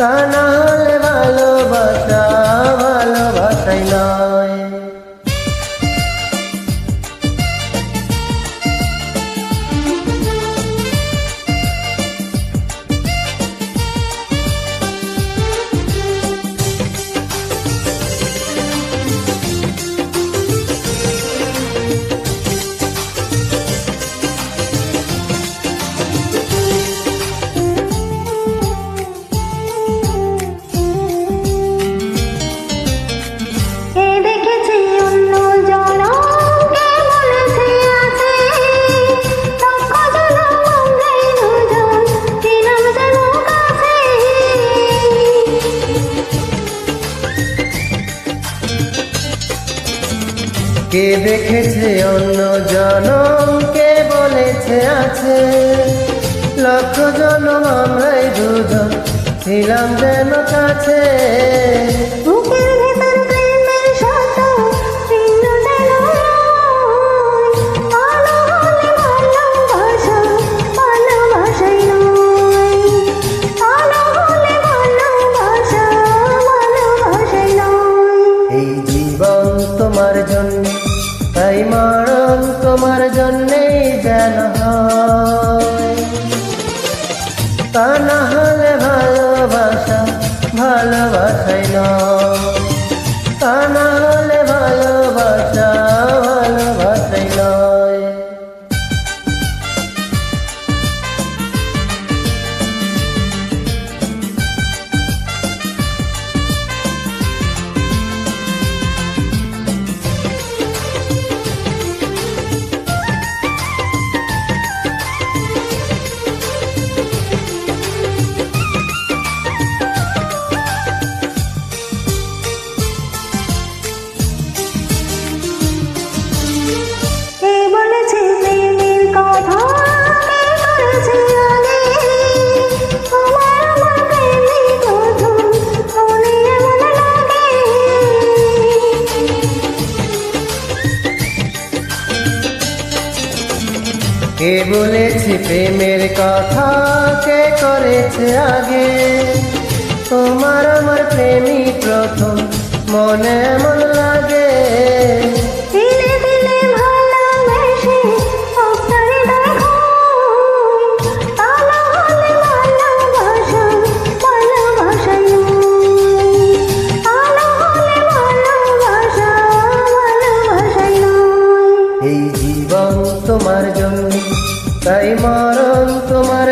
তা না হলে ভালোবাসা ভালোবাসাই নয়। কে দেখেছে অন্য জনম, কে বলেছে আছে, লক্ষ জনম আমরাই দুজন ছিলাম যেন কাছে। বুকের ভেতর প্রেমের শত চিহ্ন যেন ভালো হলে ভালোবাসা ভালোবাসাই নয়, ভালো হলে ভালোবাসা ভালোবাসাই নয়। এই জীবন তোমার জন্য, তাই মরণ তোমার জন্যেই যেন হয়। তা না হলে ভালোবাসা ভালোবাসাই নয়, তা না হলে ভালোবাসা ভালোবাসাই নয়। কে বলেছে প্রেমের কথা, কে করেছে আগে, তোমার আমার প্রেমী প্রথম মনে এমন লাগে। দিলে দিলে ভালোবেসে আপনারে দেখো, তা না হলে ভালোবাসা ভালোবাসাই নয়, তা না হলে ভালোবাসা ভালোবাসাই নয়। এই জীবন তোমার জন্য, তাই মরণ তোমার